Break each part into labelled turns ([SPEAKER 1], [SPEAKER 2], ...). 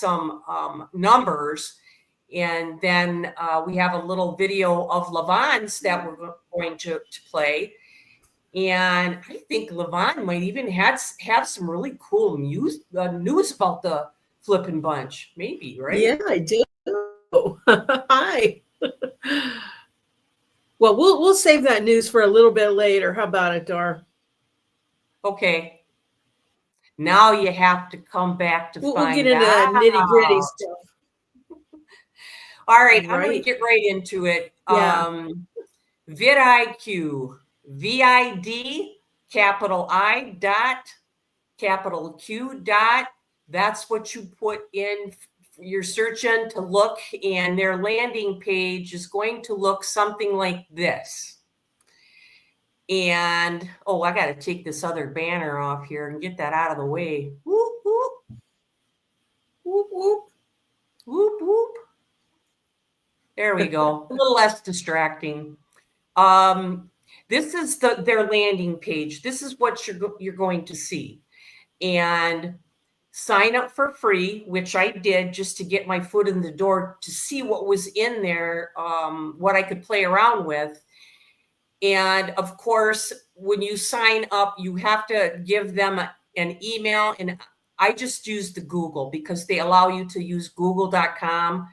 [SPEAKER 1] some numbers. And then we have a little video of Levon's that we're going to play. And I think Levon might even have some really cool news about the Flippin' Bunch. Maybe, right?
[SPEAKER 2] Yeah, I do. Hi. Well, we'll save that news for a little bit later. How about it, Dar?
[SPEAKER 1] Okay. Now you have to come back to
[SPEAKER 2] we'll
[SPEAKER 1] find
[SPEAKER 2] get into
[SPEAKER 1] out.
[SPEAKER 2] nitty-gritty stuff.
[SPEAKER 1] All right, I'm going to get right into it.
[SPEAKER 2] Yeah.
[SPEAKER 1] Vid IQ, VID, capital I dot, capital Q dot. That's what you put in your search engine to look, and their landing page is going to look something like this. And, oh, I got to take this other banner off here and get that out of the way. Whoop, whoop. Whoop, whoop. Whoop, whoop. There we go. A little less distracting. This is their landing page. This is what you're going to see. And sign up for free, which I did just to get my foot in the door to see what was in there, what I could play around with. And of course, when you sign up, you have to give them an email. And I just use the Google because they allow you to use google.com.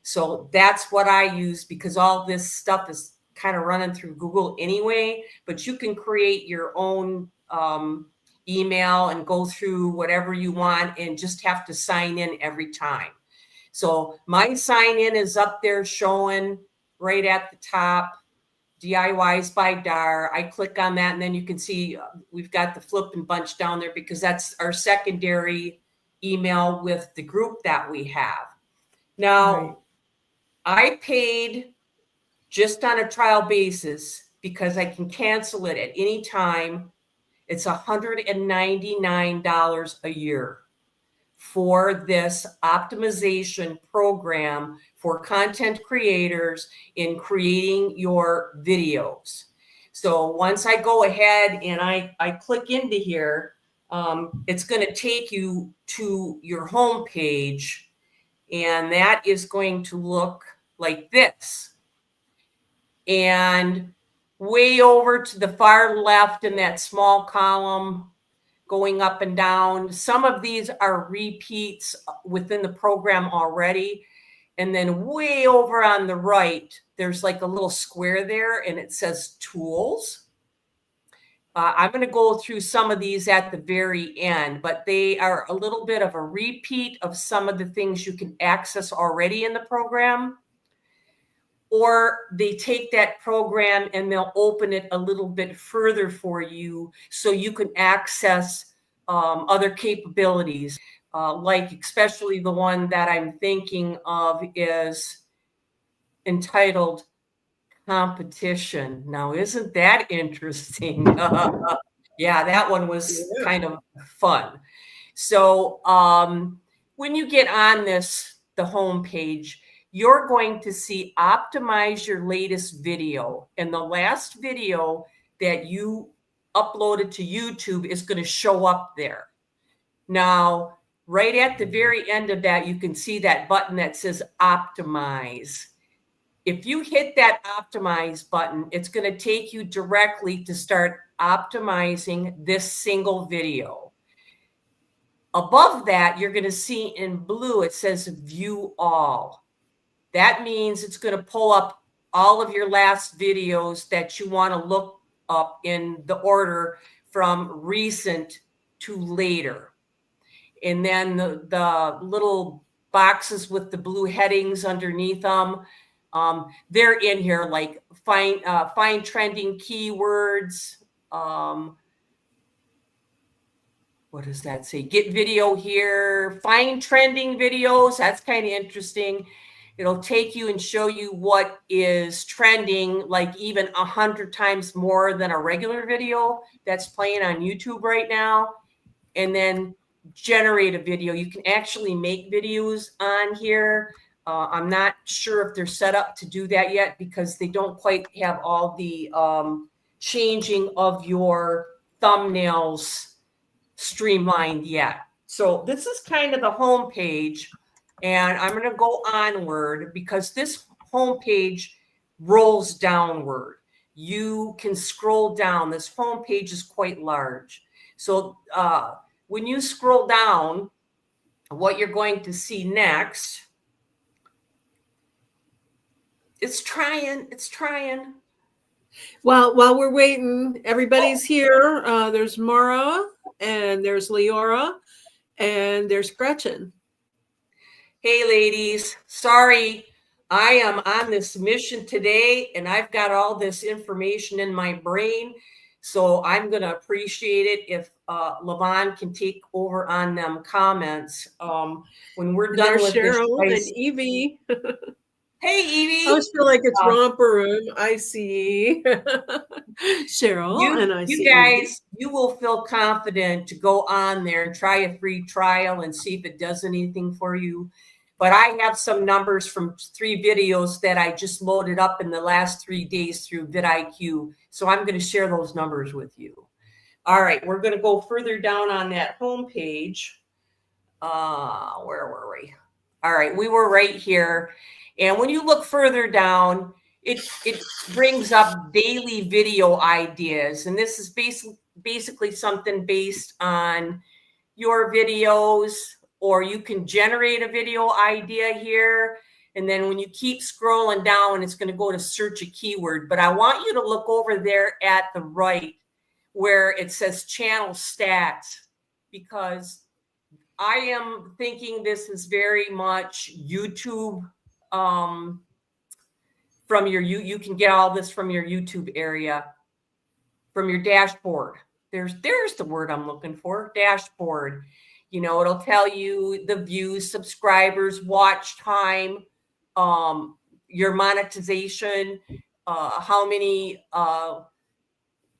[SPEAKER 1] So that's what I use because all this stuff is kind of running through Google anyway. But you can create your own email and go through whatever you want and just have to sign in every time. So my sign in is up there showing right at the top. DIYs by Dar. I click on that, and then you can see we've got the Flippin' Bunch down there because that's our secondary email with the group that we have. Now, I paid just on a trial basis because I can cancel it at any time. It's $199 a year for this optimization program for content creators in creating your videos. So once I go ahead and I click into here, it's going to take you to your home page, and that is going to look like this. And way over to the far left in that small column, going up and down. Some of these are repeats within the program already. And then way over on the right, there's like a little square there and it says tools. I'm going to go through some of these at the very end, but they are a little bit of a repeat of some of the things you can access already in the program. Or they take that program and they'll open it a little bit further for you so you can access other capabilities, like especially the one that I'm thinking of is entitled Competition. Now, isn't that interesting? Yeah, that one was kind of fun. So when you get on the home page, you're going to see optimize your latest video. And the last video that you uploaded to YouTube is going to show up there. Now, right at the very end of that, you can see that button that says optimize. If you hit that optimize button, it's going to take you directly to start optimizing this single video. Above that, you're going to see in blue, it says view all. That means it's going to pull up all of your last videos that you want to look up in the order from recent to later. And then the little boxes with the blue headings underneath them, they're in here, like find trending keywords. What does that say? Get video here, find trending videos. That's kind of interesting. It'll take you and show you what is trending, like even 100 times more than a regular video that's playing on YouTube right now. And then generate a video. You can actually make videos on here. I'm not sure if they're set up to do that yet because they don't quite have all the changing of your thumbnails streamlined yet. So this is kind of the home page And I'm going to go onward because this homepage rolls downward. You can scroll down. This homepage is quite large. So when you scroll down, what you're going to see next, it's trying.
[SPEAKER 2] While we're waiting, everybody's here. There's Mara, and there's Leora, and there's Gretchen.
[SPEAKER 1] Hey, ladies, sorry, I am on this mission today and I've got all this information in my brain. So I'm going to appreciate it if Levon can take over on them comments. When we're
[SPEAKER 2] And
[SPEAKER 1] done
[SPEAKER 2] there's
[SPEAKER 1] with this,
[SPEAKER 2] Cheryl
[SPEAKER 1] guys.
[SPEAKER 2] and Evie.
[SPEAKER 1] Hey, Evie.
[SPEAKER 2] I always feel like it's romper room. I see Cheryl and I see
[SPEAKER 1] you guys,
[SPEAKER 2] Evie.
[SPEAKER 1] you will feel confident to go on there and try a free trial and see if it does anything for you. But I have some numbers from 3 videos that I just loaded up in the last 3 days through Vid IQ. So I'm going to share those numbers with you. All right, we're going to go further down on that homepage. Where were we? All right, we were right here. And when you look further down, it brings up daily video ideas. And this is basically something based on your videos, or you can generate a video idea here. And then when you keep scrolling down, it's going to go to search a keyword. But I want you to look over there at the right where it says channel stats, because I am thinking this is very much YouTube. From your you can get all this from your YouTube area, from your dashboard. There's the word I'm looking for, dashboard. You know, it'll tell you the views, subscribers, watch time, your monetization, how many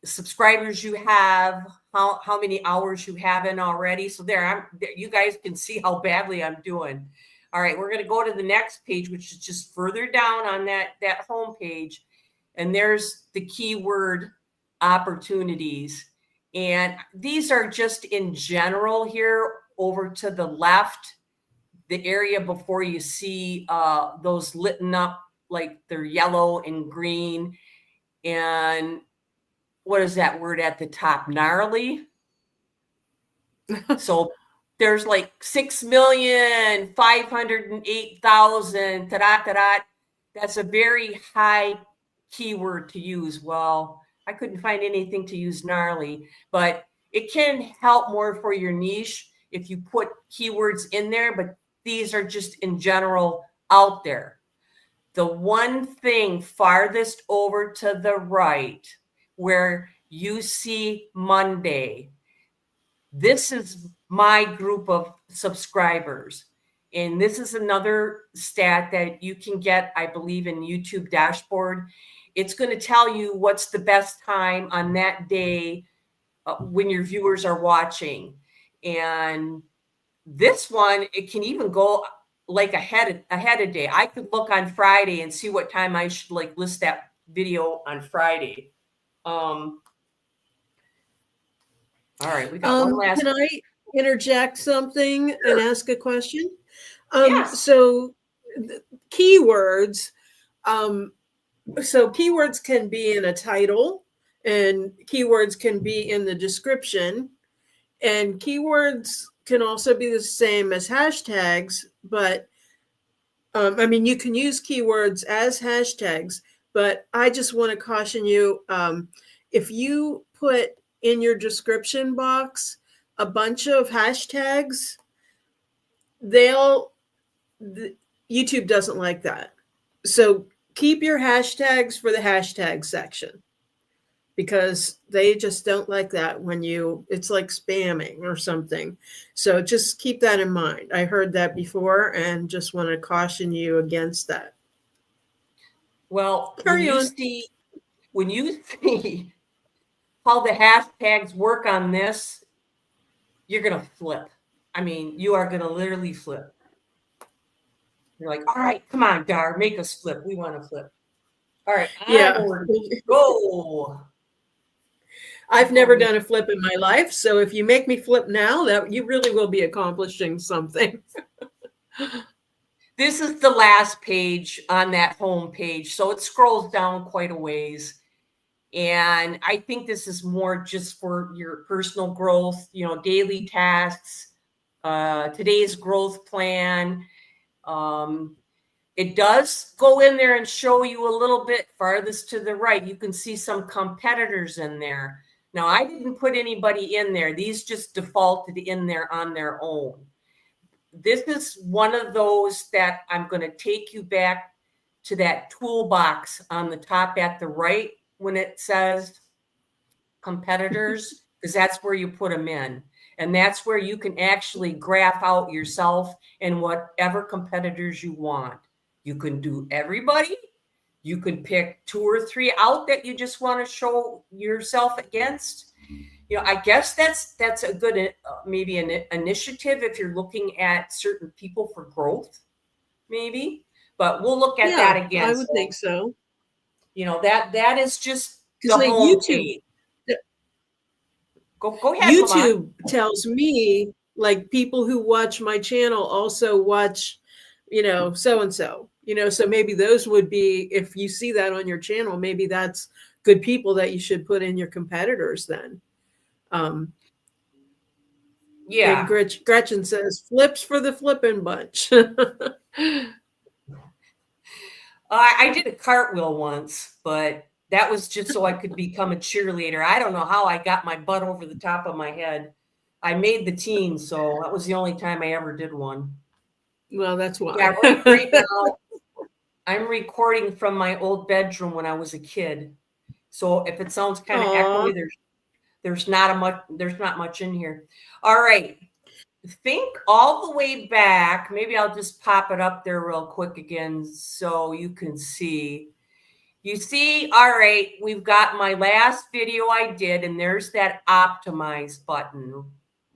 [SPEAKER 1] subscribers you have, how many hours you have in already. So there, you guys can see how badly I'm doing. All right, we're going to go to the next page, which is just further down on that home page. And there's the keyword opportunities. And these are just in general here over to the left, the area before you see those lit up like they're yellow and green. And what is that word at the top? Gnarly. So there's like 6,508,000. That's a very high keyword to use. Well, I couldn't find anything to use gnarly, but it can help more for your niche if you put keywords in there, but these are just in general out there. The one thing farthest over to the right where you see Monday, this is my group of subscribers. And this is another stat that you can get, I believe, in YouTube dashboard. It's going to tell you what's the best time on that day when your viewers are watching. And this one, it can even go like ahead of day. I could look on Friday and see what time I should like list that video on Friday. All right, we got one last.
[SPEAKER 2] Can I interject something and ask a question?
[SPEAKER 1] Yes.
[SPEAKER 2] So keywords, so keywords can be in a title, and keywords can be in the description, and keywords can also be the same as hashtags, but I mean, you can use keywords as hashtags, but I just want to caution you, if you put in your description box a bunch of hashtags, YouTube doesn't like that. So keep your hashtags for the hashtag section, because they just don't like that when it's like spamming or something. So just keep that in mind. I heard that before and just want to caution you against that.
[SPEAKER 1] Well, when you see how the hashtags work on this, you're going to flip. I mean, you are going to literally flip. You're like, all right, come on, Dar, make us flip. We want to flip. All right, onward, go.
[SPEAKER 2] I've never done a flip in my life, so if you make me flip now, that you really will be accomplishing something.
[SPEAKER 1] This is the last page on that home page. So it scrolls down quite a ways. And I think this is more just for your personal growth, daily tasks, today's growth plan. It does go in there and show you a little bit farthest to the right. You can see some competitors in there. Now, I didn't put anybody in there. These just defaulted in there on their own. This is one of those that I'm going to take you back to that toolbox on the top at the right when it says competitors, because that's where you put them in. And that's where you can actually graph out yourself and whatever competitors you want. You can do everybody. You can pick 2 or 3 out that you just want to show yourself against. I guess that's a good maybe an initiative if you're looking at certain people for growth, maybe. But we'll look at that again.
[SPEAKER 2] I would think so.
[SPEAKER 1] That is just the
[SPEAKER 2] like
[SPEAKER 1] home
[SPEAKER 2] YouTube,
[SPEAKER 1] page. Go ahead.
[SPEAKER 2] YouTube tells me like people who watch my channel also watch, so and so. So maybe those would be, if you see that on your channel, maybe that's good people that you should put in your competitors then.
[SPEAKER 1] Yeah.
[SPEAKER 2] And Gretchen says, flips for the flippin' bunch.
[SPEAKER 1] I did a cartwheel once, but that was just so I could become a cheerleader. I don't know how I got my butt over the top of my head. I made the team, so that was the only time I ever did one.
[SPEAKER 2] Well, that's why.
[SPEAKER 1] Yeah, right now, I'm recording from my old bedroom when I was a kid. So if it sounds kind of echoey, there's not much in here. All right. Think all the way back. Maybe I'll just pop it up there real quick again so you can see. You see, all right, we've got my last video I did, and there's that optimize button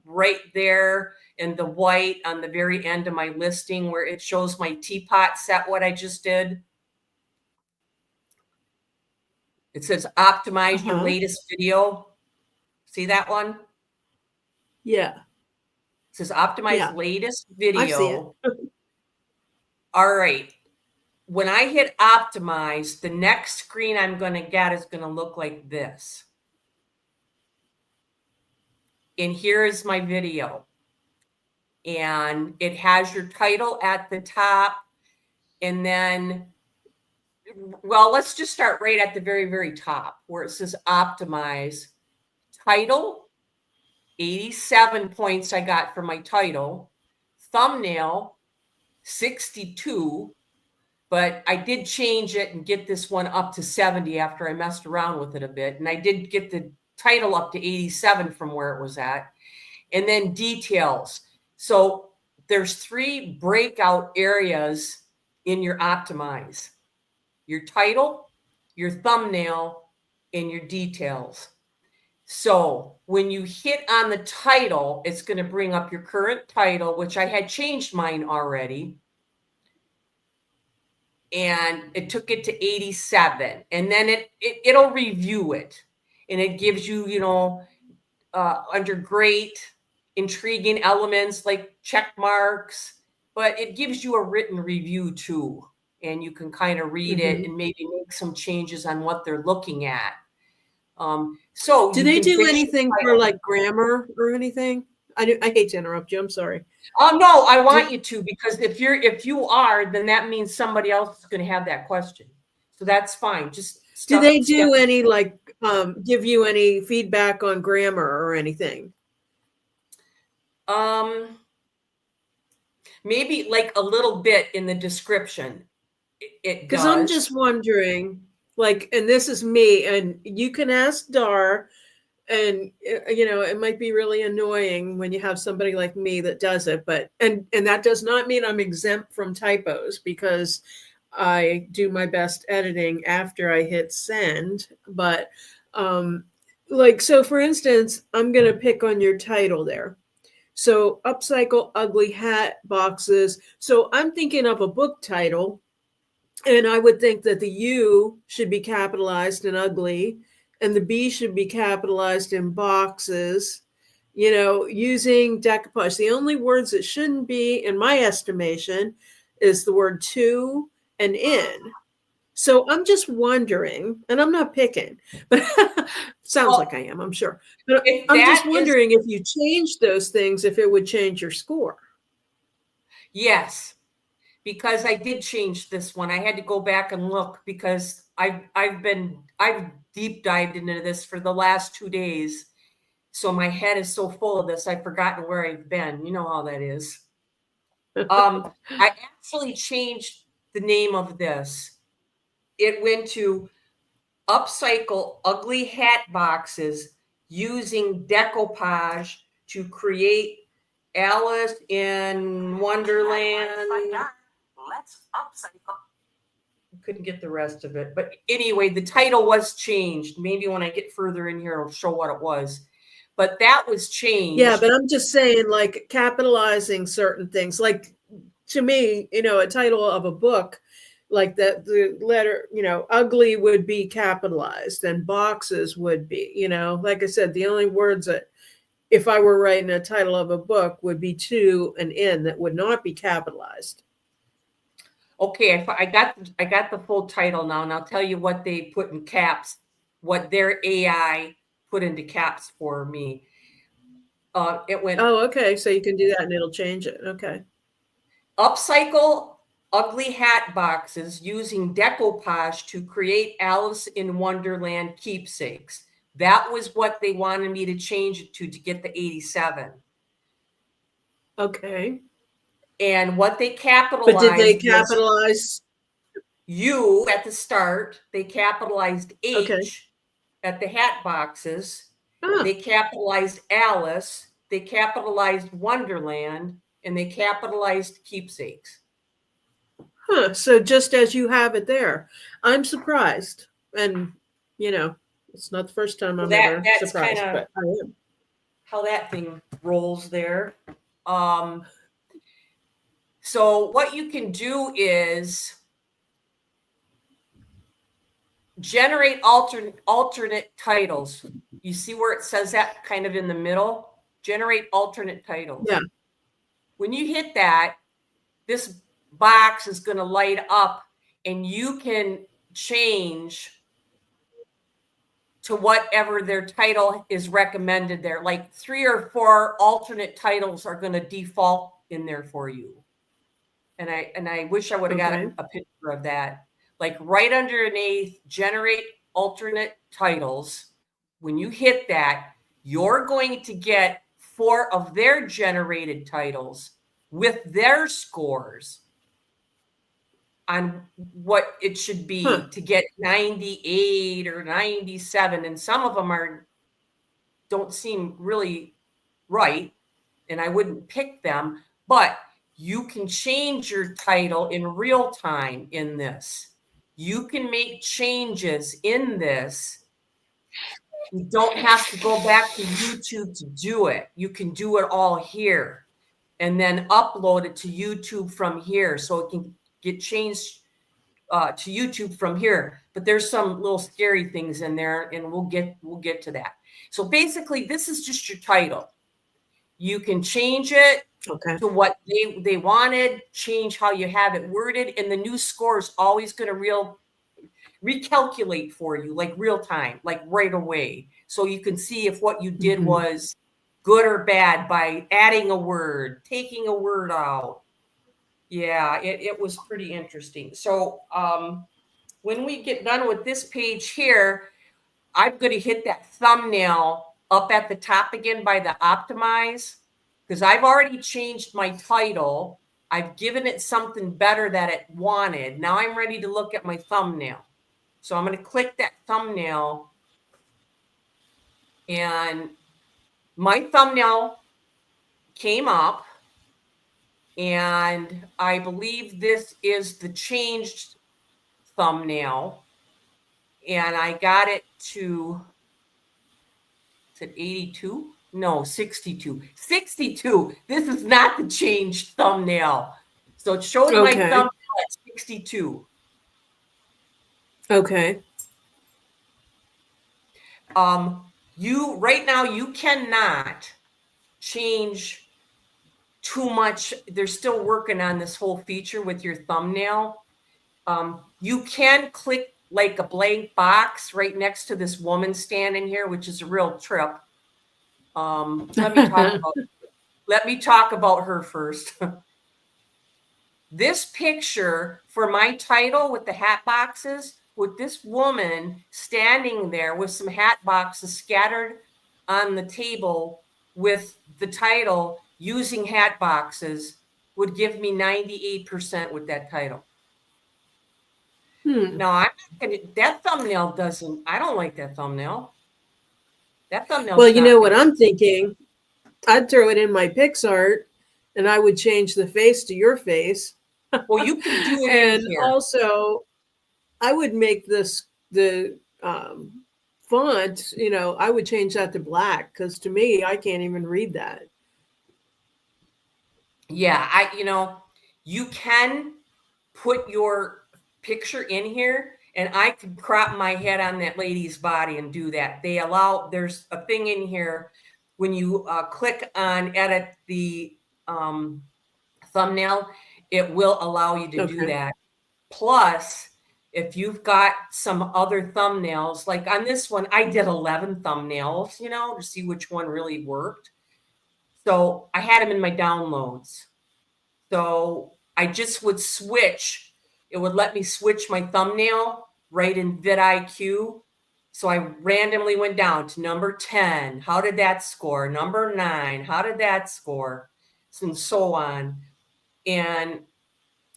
[SPEAKER 1] right there in the white on the very end of my listing where it shows my teapot set, what I just did. It says optimize your latest video. See that one?
[SPEAKER 2] Yeah.
[SPEAKER 1] It says optimize latest video.
[SPEAKER 2] I see it.
[SPEAKER 1] All right. When I hit optimize, the next screen I'm going to get is going to look like this. And here is my video. And it has your title at the top. And then, well, let's just start right at the very, very top where it says optimize. Title, 87 points I got for my title. Thumbnail, 62. But I did change it and get this one up to 70 after I messed around with it a bit. And I did get the title up to 87 from where it was at. And then details. So there's 3 breakout areas in your optimize. Your title, your thumbnail, and your details. So when you hit on the title, it's going to bring up your current title, which I had changed mine already. And it took it to 87. And then it'll review it. And it gives you, under great, intriguing elements like check marks. But it gives you a written review too. And you can kind of read it and maybe make some changes on what they're looking at. So
[SPEAKER 2] do they do anything for like grammar or anything? I hate to interrupt you. I'm sorry.
[SPEAKER 1] Oh no, I want you to, because if you are, then that means somebody else is going to have that question. So that's fine. Just
[SPEAKER 2] do they do any like give you any feedback on grammar or anything?
[SPEAKER 1] Maybe like a little bit in the description. It does.
[SPEAKER 2] Because I'm just wondering, like, and this is me, and you can ask Dar. And it might be really annoying when you have somebody like me that does it, but and that does not mean I'm exempt from typos, because I do my best editing after I hit send. But like, so for instance, I'm going to pick on your title there. So upcycle ugly hat boxes. So I'm thinking of a book title, and I would think that the U should be capitalized and ugly, and the B should be capitalized in boxes, using decoupage. The only words that shouldn't be, in my estimation, is the word to and in. So I'm just wondering, and I'm not picking, but sounds like
[SPEAKER 1] Well,
[SPEAKER 2] I am, I'm sure. But
[SPEAKER 1] if
[SPEAKER 2] I'm just
[SPEAKER 1] that is,
[SPEAKER 2] wondering if you change those things, if it would change your score.
[SPEAKER 1] yes, because I did change this one. I had to go back and look because I've deep dived into this for the last 2 days. So my head is so full of this, I've forgotten where I've been. You know how that is. I actually changed the name of this. It went to upcycle ugly hat boxes using decoupage to create Alice in Wonderland. Let's upcycle. Couldn't get the rest of it. But anyway, the title was changed. Maybe when I get further in here, I'll show what it was. But that was changed.
[SPEAKER 2] Yeah, but I'm just saying, like, capitalizing certain things. Like, to me, a title of a book, like that, the letter, ugly would be capitalized and boxes would be, like I said, the only words that, if I were writing a title of a book, would be to and in, that would not be capitalized.
[SPEAKER 1] Okay, I got the full title now, and I'll tell you what they put in caps, what their AI put into caps for me. It went
[SPEAKER 2] Oh, okay. So you can do that and it'll change it. Okay.
[SPEAKER 1] upcycle ugly hat boxes using decoupage to create Alice in Wonderland keepsakes. That was what they wanted me to change it to get the 87.
[SPEAKER 2] Okay.
[SPEAKER 1] And what they
[SPEAKER 2] But did they
[SPEAKER 1] capitalized was
[SPEAKER 2] capitalize?
[SPEAKER 1] U at the start. They capitalized
[SPEAKER 2] Okay.
[SPEAKER 1] H at the hat boxes.
[SPEAKER 2] Ah,
[SPEAKER 1] They capitalized Alice. They capitalized Wonderland. And they capitalized keepsakes.
[SPEAKER 2] huh. So just as you have it there, I'm surprised. And, it's not the first time I'm ever
[SPEAKER 1] That's kind
[SPEAKER 2] surprised,
[SPEAKER 1] of
[SPEAKER 2] but I am.
[SPEAKER 1] how that thing rolls there. Um, so what you can do is generate alternate titles. You see where it says that kind of in the middle? Generate alternate titles.
[SPEAKER 2] Yeah.
[SPEAKER 1] When you hit that, this box is going to light up and you can change to whatever their title is recommended there. Like 3 or 4 alternate titles are going to default in there for you. And I wish I would have
[SPEAKER 2] Okay.
[SPEAKER 1] got a picture of that. Like right underneath generate alternate titles. When you hit that, you're going to get 4 of their generated titles with their scores on what it should be
[SPEAKER 2] Huh.
[SPEAKER 1] to get 98 or 97. And some of them don't seem really right, and I wouldn't pick them, but you can change your title in real time in this. You can make changes in this. You don't have to go back to YouTube to do it. You can do it all here and then upload it to YouTube from here so it can get changed to YouTube from here. But there's some little scary things in there, and we'll get to that. So basically, this is just your title. You can change it
[SPEAKER 2] Okay.
[SPEAKER 1] to what they wanted, change how you have it worded, and the new score is always going to recalculate for you, like real time, like right away. So you can see if what you did
[SPEAKER 2] Mhm.
[SPEAKER 1] was good or bad by adding a word, taking a word out. Yeah, it was pretty interesting. So when we get done with this page here, I'm going to hit that thumbnail up at the top again by the optimize, because I've already changed my title. I've given it something better that it wanted. Now I'm ready to look at my thumbnail. So I'm going to click that thumbnail, and my thumbnail came up, and I believe this is the changed thumbnail, and I got it to, is it 82? No, 62. 62. This is not the changed thumbnail. So it showed my
[SPEAKER 2] Okay.
[SPEAKER 1] thumbnail at 62.
[SPEAKER 2] Okay.
[SPEAKER 1] You right now you cannot change too much. They're still working on this whole feature with your thumbnail. You can click like a blank box right next to this woman standing here, which is a real trip. Let me talk about her first. This picture for my title with the hat boxes, with this woman standing there with some hat boxes scattered on the table with the title using hat boxes, would give me 98% with that title. No, I'm not gonna, that thumbnail doesn't, I don't like that thumbnail. That thumbnail.
[SPEAKER 2] Well, you know what I'm thinking? I'd throw it in my PixArt and I would change the face to your face.
[SPEAKER 1] Well, you can do it
[SPEAKER 2] And
[SPEAKER 1] in here.
[SPEAKER 2] also, I would make the font, you know, I would change that to black because to me, I can't even read that.
[SPEAKER 1] Yeah, you can put your picture in here and I could crop my head on that lady's body and do that. There's a thing in here when you click on edit the thumbnail, it will allow you to do that. Plus, if you've got some other thumbnails, like on this one, I did 11 thumbnails, to see which one really worked. So I had them in my downloads. So I just would switch. It would let me switch my thumbnail right in Vid IQ. So I randomly went down to number 10. How did that score? Number 9. How did that score? And so on. And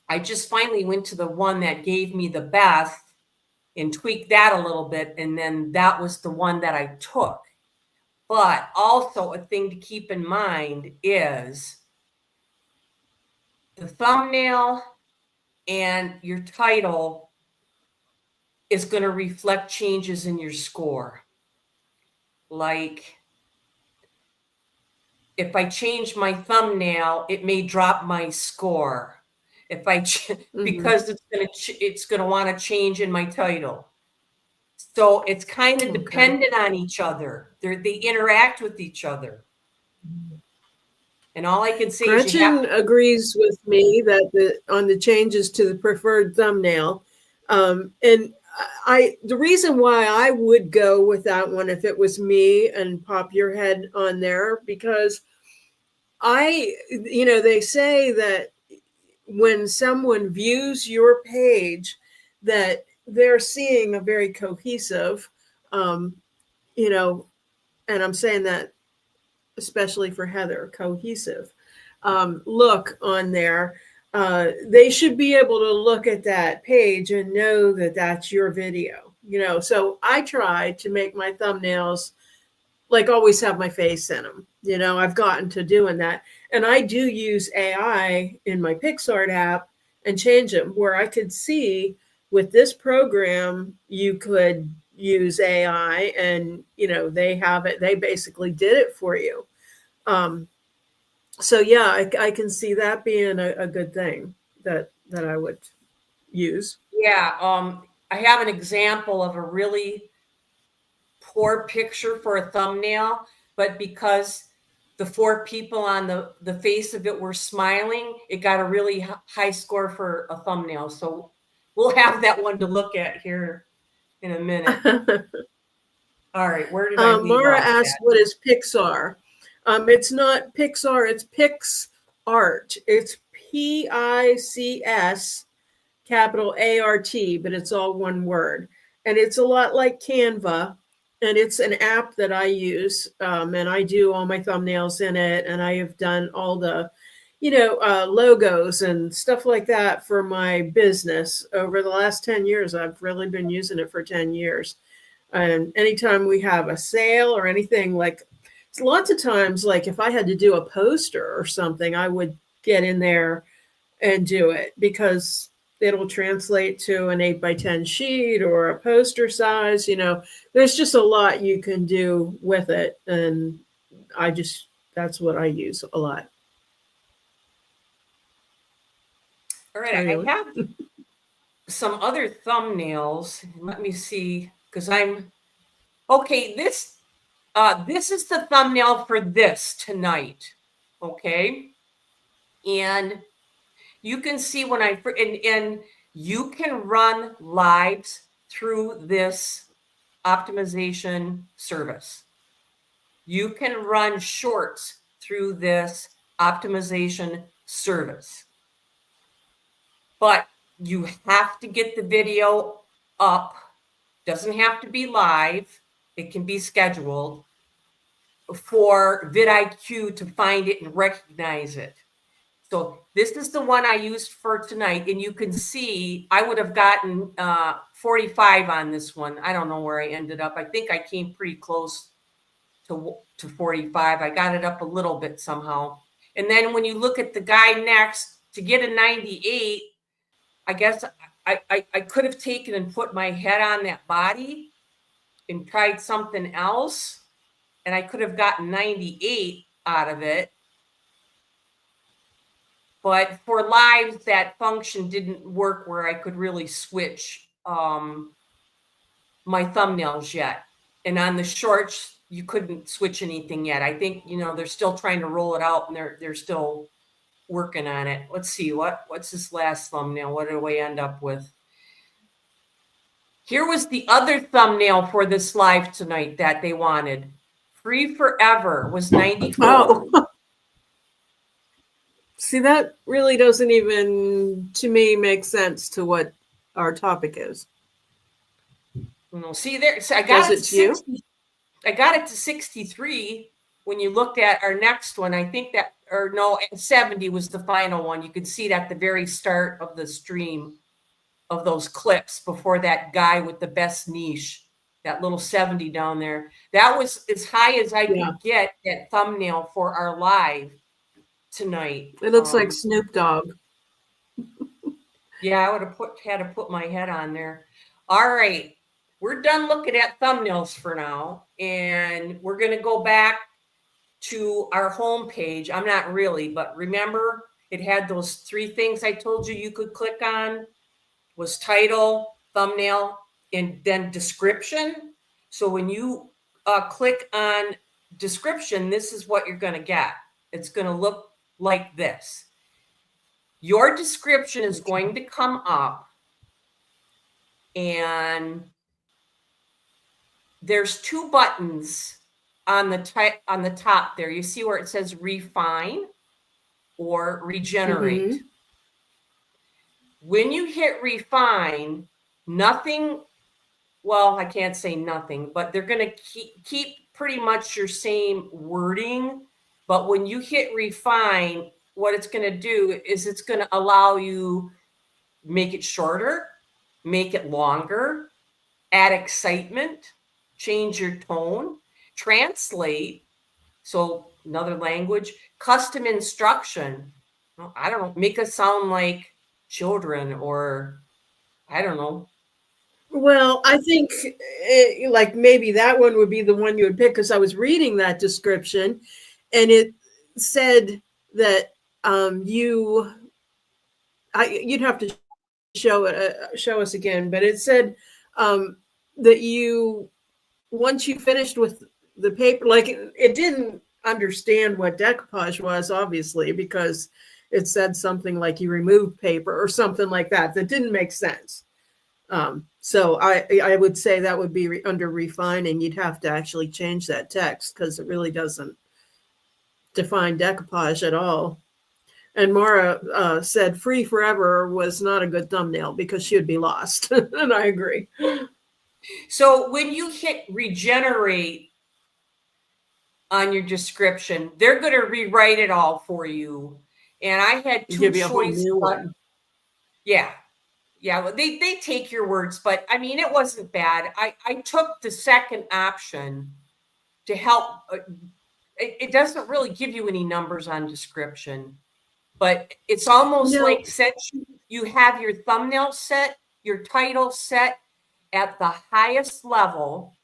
[SPEAKER 1] I just finally went to the one that gave me the best and tweaked that a little bit. And then that was the one that I took. But also a thing to keep in mind is the thumbnail and your title is going to reflect changes in your score. Like if I change my thumbnail, it may drop my score. If I because it's going to want to change in my title. So it's kind of dependent on each other. They interact with each other. And all I can say
[SPEAKER 2] Gretchen agrees with me that on the changes to the preferred thumbnail. And the reason why I would go with that one if it was me and pop your head on there, because they say that when someone views your page, that they're seeing a very cohesive, and I'm saying that especially for Heather, cohesive look on there. They should be able to look at that page and know that that's your video, So I try to make my thumbnails like always have my face in them. I've gotten to doing that. And I do use AI in my PixArt app and change them where I could see with this program, you could use AI and, they have it. They basically did it for you. So yeah, I can see that being a good thing that I would use.
[SPEAKER 1] Yeah. I have an example of a really poor picture for a thumbnail, but because the 4 people on the face of it were smiling, it got a really high score for a thumbnail. So we'll have that one to look at here in a minute. All right, where did I leave
[SPEAKER 2] Mara
[SPEAKER 1] off
[SPEAKER 2] asked,
[SPEAKER 1] at?
[SPEAKER 2] what is Pixar? It's not Pixar, it's PixArt. It's PICS capital ART, but it's all one word. And it's a lot like Canva. And it's an app that I use. And I do all my thumbnails in it. And I have done all the, logos and stuff like that for my business over the last 10 years. I've really been using it for 10 years. And anytime we have a sale or anything, like lots of times, like if I had to do a poster or something, I would get in there and do it because it'll translate to an 8x10 sheet or a poster size. There's just a lot you can do with it. And that's what I use a lot.
[SPEAKER 1] All right, I have some other thumbnails. Let me see, because okay, this is the thumbnail for this tonight. Okay. And you can see when and you can run lives through this optimization service. You can run shorts through this optimization service. But you have to get the video up. Doesn't have to be live. It can be scheduled for Vid IQ to find it and recognize it. So this is the one I used for tonight, and you can see I would have gotten 45 on this one. I don't know where I ended up. I think I came pretty close to 45. I got it up a little bit somehow. And then when you look at the guy next, to get a 98, I guess I could have taken and put my head on that body and tried something else, and I could have gotten 98 out of it. But for lives, that function didn't work where I could really switch my thumbnails yet. And on the shorts, you couldn't switch anything yet. I think, they're still trying to roll it out, and they're still working on it. Let's see, what's this last thumbnail? What did we end up with? Here was the other thumbnail for this live tonight that they wanted. Free Forever was 94.
[SPEAKER 2] Oh. See, that really doesn't even, to me, make sense to what our topic is.
[SPEAKER 1] See there, so I got
[SPEAKER 2] it to you?
[SPEAKER 1] I got it to 63 when you looked at our next one. I think that, or no, 70 was the final one. You could see it at the very start of the stream of those clips before that guy with the best niche, that little 70 down there. That was as high as I could get that thumbnail for our live tonight.
[SPEAKER 2] It looks like Snoop Dogg.
[SPEAKER 1] Yeah, I would have had to put my head on there. All right. We're done looking at thumbnails for now, and we're going to go back to our home page. I'm not really, but remember, it had those 3 things I told you could click on, was title, thumbnail, and then description. So when you click on description, this is what you're going to get. It's going to look like this. Your description is going to come up, and there's 2 buttons on the top there. You see where it says refine or regenerate.
[SPEAKER 2] Mm-hmm.
[SPEAKER 1] When you hit refine, nothing, well, I can't say nothing, but they're going to keep pretty much your same wording. But when you hit refine, what it's going to do is it's going to allow you make it shorter, make it longer, add excitement, change your tone, translate, so another language, custom instruction. I don't know, make us sound like children, or I don't know.
[SPEAKER 2] Well, I think like maybe that one would be the one you would pick, because I was reading that description and it said that you'd have to show us again, but it said that you, once you finished with the paper, like it didn't understand what decoupage was, obviously, because it said something like you removed paper or something like that. That didn't make sense. So I would say that would be under refining. You'd have to actually change that text, because it really doesn't define decoupage at all. And Mara said Free Forever was not a good thumbnail because she would be lost. And I agree.
[SPEAKER 1] So when you hit regenerate on your description, they're going to rewrite it all for you. And I had 2 choices. Yeah. Yeah, well, they take your words, but I mean, it wasn't bad. I took the second option to help. It doesn't really give you any numbers on description, but it's almost like since you have your thumbnail set, your title set at the highest level,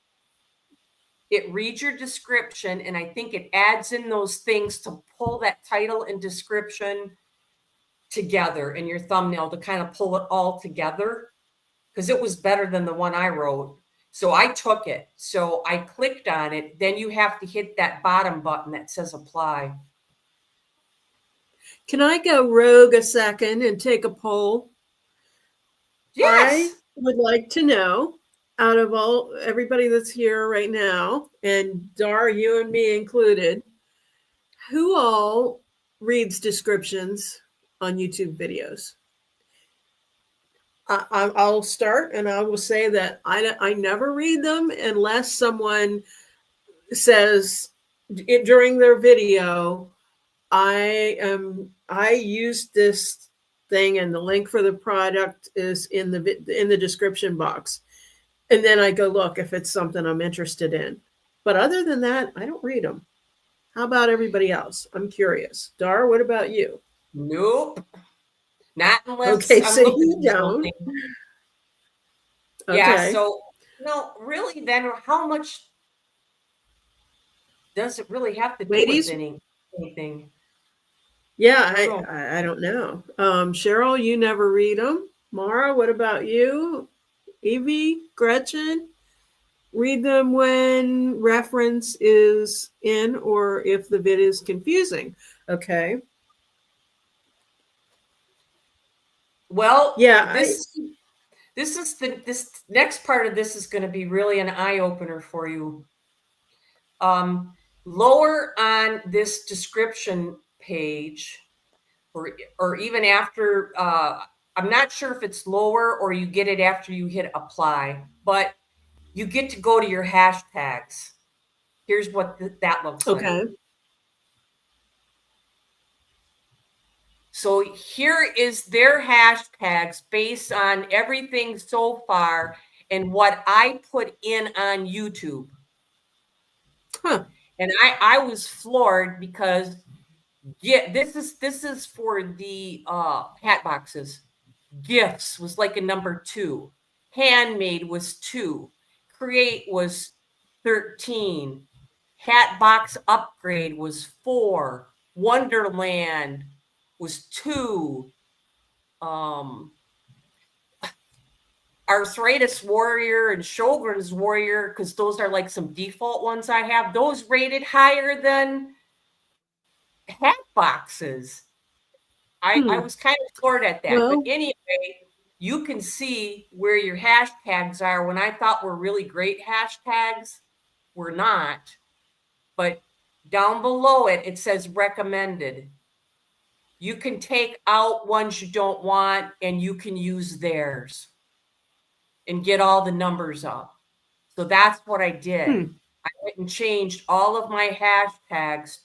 [SPEAKER 1] it reads your description, and I think it adds in those things to pull that title and description together in your thumbnail, to kind of pull it all together, because it was better than the one I wrote. So I took it. So I clicked on it. Then you have to hit that bottom button that says apply.
[SPEAKER 2] Can I go rogue a second and take a poll? I
[SPEAKER 1] Yes.
[SPEAKER 2] would like to know, out of everybody that's here right now, and Dar, you and me included, who all reads descriptions on YouTube videos? I'll start, and I will say that I never read them unless someone says during their video, I used this thing, and the link for the product is in the description box, and then I go look if it's something I'm interested in. But other than that, I don't read them. How about everybody else? I'm curious. Dar, what about you?
[SPEAKER 1] Nope. Not unless
[SPEAKER 2] Okay,
[SPEAKER 1] I'm
[SPEAKER 2] so
[SPEAKER 1] looking
[SPEAKER 2] you
[SPEAKER 1] for
[SPEAKER 2] don't.
[SPEAKER 1] something. Yeah.
[SPEAKER 2] Okay.
[SPEAKER 1] So, no, really, then how much does it really have to do with
[SPEAKER 2] Ladies,
[SPEAKER 1] anything?
[SPEAKER 2] yeah,
[SPEAKER 1] I don't know.
[SPEAKER 2] I don't know. Cheryl, you never read them. Mara, what about you? Evie, Gretchen, read them when reference is in or if the vid is confusing. Okay.
[SPEAKER 1] Well,
[SPEAKER 2] Yeah,
[SPEAKER 1] this next part of this is going to be really an eye opener for you. Lower on this description page, or even after, I'm not sure if it's lower or you get it after you hit apply, but you get to go to your hashtags. Here's what that looks like.
[SPEAKER 2] okay.
[SPEAKER 1] So here is their hashtags based on everything so far and what I put in on YouTube.
[SPEAKER 2] Huh.
[SPEAKER 1] And I was floored because this is for the hat boxes. Gifts was like a number 2. Handmade was 2. Create was 13. Hat box upgrade was 4. Wonderland was 2. Um, Arthritis Warrior and Sjogren's Warrior, because those are like some default ones I have, those rated higher than hat boxes. I was kind of floored at that. But
[SPEAKER 2] Well,
[SPEAKER 1] anyway, you can see where your hashtags are. When I thought were really great hashtags, were not. But down below it, it says recommended. You can take out ones you don't want and you can use theirs and get all the numbers up. So that's what I did. I went and changed all of my hashtags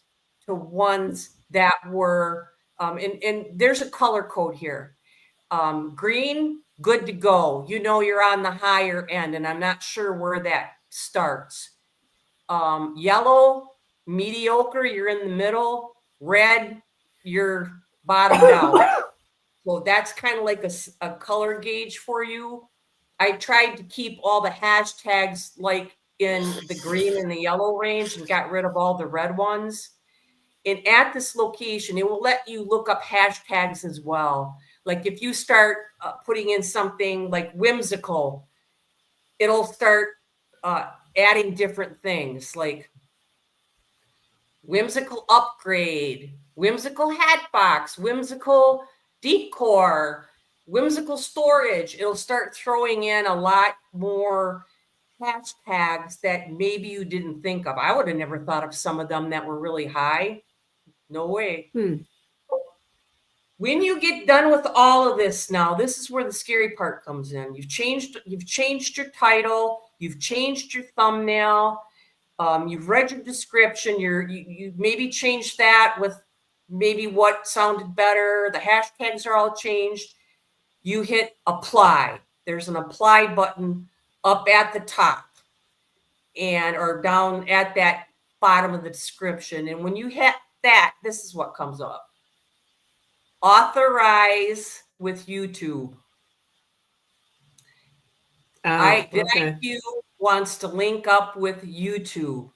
[SPEAKER 1] to ones that were, and there's a color code here. Green, good to go. You know you're on the higher end, and I'm not sure where that starts. Yellow, mediocre, you're in the middle. Red, you're bottomed out. So that's kind of like a color gauge for you. I tried to keep all the hashtags like in the green and the yellow range and got rid of all the red ones. And at this location, it will let you look up hashtags as well. Like if you start putting in something like whimsical, it'll start adding different things like whimsical upgrade, whimsical hat box, whimsical decor, whimsical storage. It'll start throwing in a lot more hashtags that maybe you didn't think of. I would have never thought of some of them that were really high. No way. When you get done with all of this now, this is where the scary part comes in. You've changed your title, you've changed your thumbnail, you've read your description, you maybe changed that with maybe what sounded better. The hashtags are all changed. You hit apply. There's an apply button up at the top and or down at that bottom of the description. And when you hit that, this is what comes up. Authorize with YouTube. Vid
[SPEAKER 2] okay.
[SPEAKER 1] IQ wants to link up with YouTube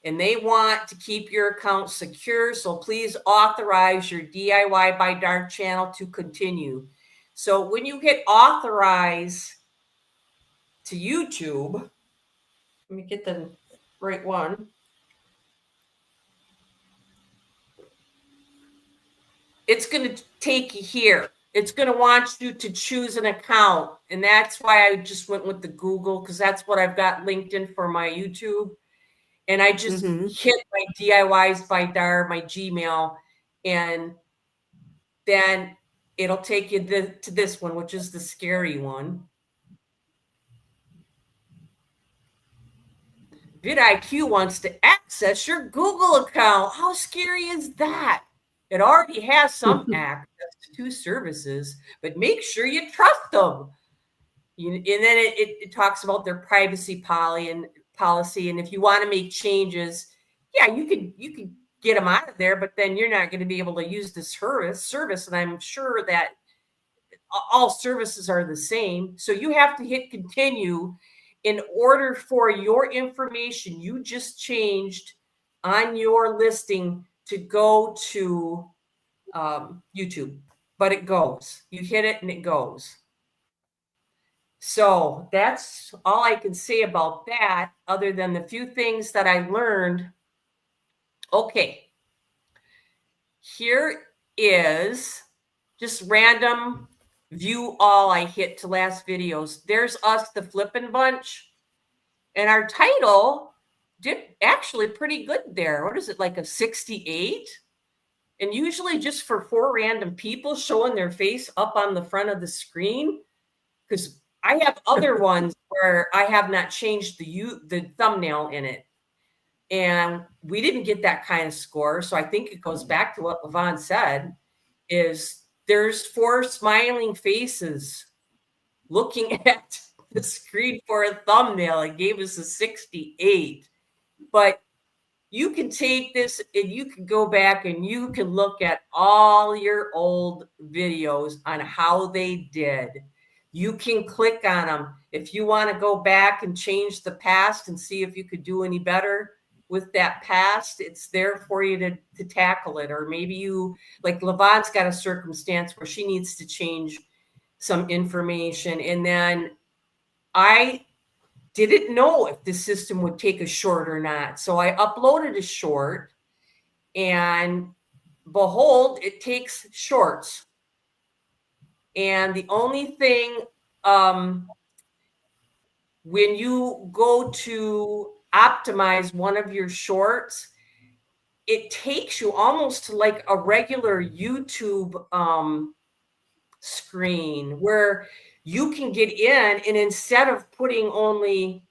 [SPEAKER 1] and they want to keep your account secure. So please authorize your DIY by Dark channel to continue. So when you hit authorize to YouTube, let me get the right one. it's going to take you here. It's going to want you to choose an account. And that's why I just went with the Google, because that's what I've got linked in for my YouTube. And I just hit my DIYs by Dar, my Gmail, and then it'll take you to this one, which is the scary one. Vid IQ wants to access your Google account. How scary is that? It already has some access to services, but make sure you trust them. And then it talks about their privacy policy, and if you want to make changes, yeah, you could get them out of there, but then you're not going to be able to use the service. And I'm sure that all services are the same. So you have to hit continue in order for your information you just changed on your listing to go to YouTube. But it goes. You hit it and it goes. So that's all I can say about that, other than the few things that I learned. Okay. Here is just random view all I hit to last videos. There's us, the flippin' bunch. And our title did actually pretty good there. What is it, like a 68? And usually just for 4 random people showing their face up on the front of the screen, because I have other ones where I have not changed the thumbnail in it. And we didn't get that kind of score. So I think it goes back to what Levon said, is there's 4 smiling faces looking at the screen for a thumbnail. It gave us a 68. But you can take this and you can go back and you can look at all your old videos on how they did. You can click on them. If you want to go back and change the past and see if you could do any better with that past, it's there for you to tackle it. Or maybe you, like Levon's got a circumstance where she needs to change some information. And then I didn't know if the system would take a short or not. So I uploaded a short, and behold, it takes shorts. And the only thing, when you go to optimize one of your shorts, it takes you almost to like a regular YouTube screen where you can get in, and instead of putting only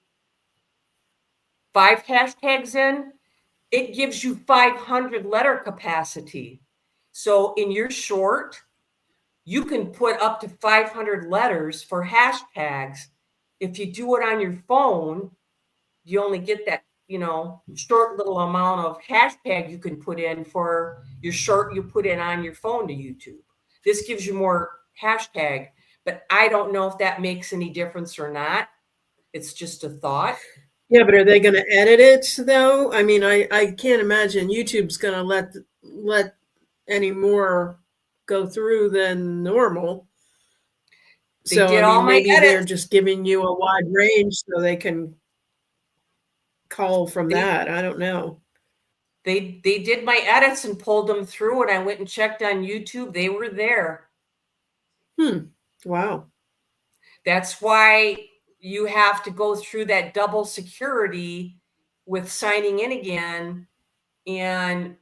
[SPEAKER 1] 5 hashtags in, it gives you 500 letter capacity. So in your short, you can put up to 500 letters for hashtags. If you do it on your phone, you only get that, short little amount of hashtag you can put in for your short you put in on your phone to YouTube. This gives you more hashtag, but I don't know if that makes any difference or not. It's just a thought.
[SPEAKER 2] Yeah, but are they going to edit it though? I mean, I can't imagine YouTube's going to let any more go through than normal.
[SPEAKER 1] They
[SPEAKER 2] So
[SPEAKER 1] did
[SPEAKER 2] I
[SPEAKER 1] all
[SPEAKER 2] mean,
[SPEAKER 1] my
[SPEAKER 2] maybe they're
[SPEAKER 1] edits.
[SPEAKER 2] just giving you a wide range so they can call from that. I don't know.
[SPEAKER 1] They did my edits and pulled them through, and I went and checked on YouTube. They were there.
[SPEAKER 2] Wow.
[SPEAKER 1] That's why you have to go through that double security with signing in again, and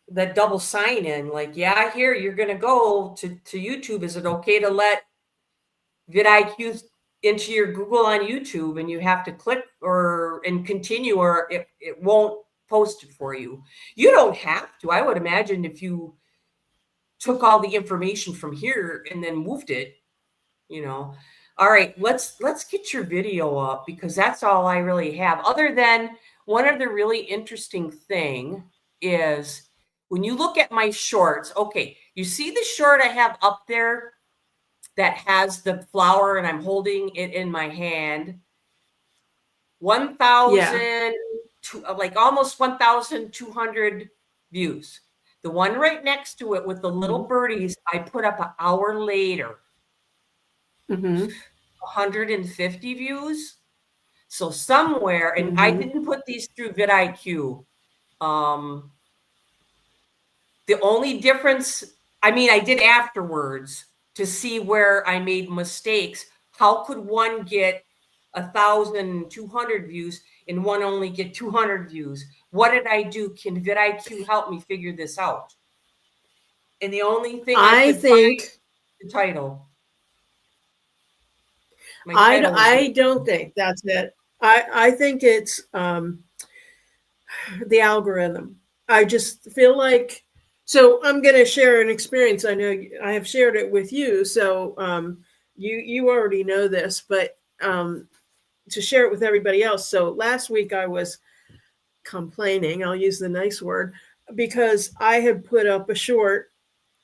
[SPEAKER 1] that double sign in. Like, yeah, here you're going to go to YouTube. Is it okay to let vidIQ into your Google on YouTube? And you have to click and continue, or it won't post it for you. You don't have to. I would imagine if you took all the information from here and then moved it, All right, let's get your video up, because that's all I really have. Other than one other really interesting thing is when you look at my shorts, okay, you see the short I have up there that has the flower and I'm holding it in my hand. 1,000, like almost 1,200 views. The one right next to it with the little birdies, I put up an hour later. 150 views. So somewhere, and I didn't put these through vidIQ. The only difference, I mean, I did afterwards to see where I made mistakes. How could one get 1,200 views and one only get 200 views? What did I do? Can vidIQ help me figure this out? And the only thing I
[SPEAKER 2] I
[SPEAKER 1] could find,
[SPEAKER 2] think
[SPEAKER 1] the title. My title was
[SPEAKER 2] I don't think that's it. I think it's the algorithm. I just feel like, so I'm going to share an experience. I know I have shared it with you, so you already know this, but to share it with everybody else. So last week I was complaining. I'll use the nice word because I had put up a short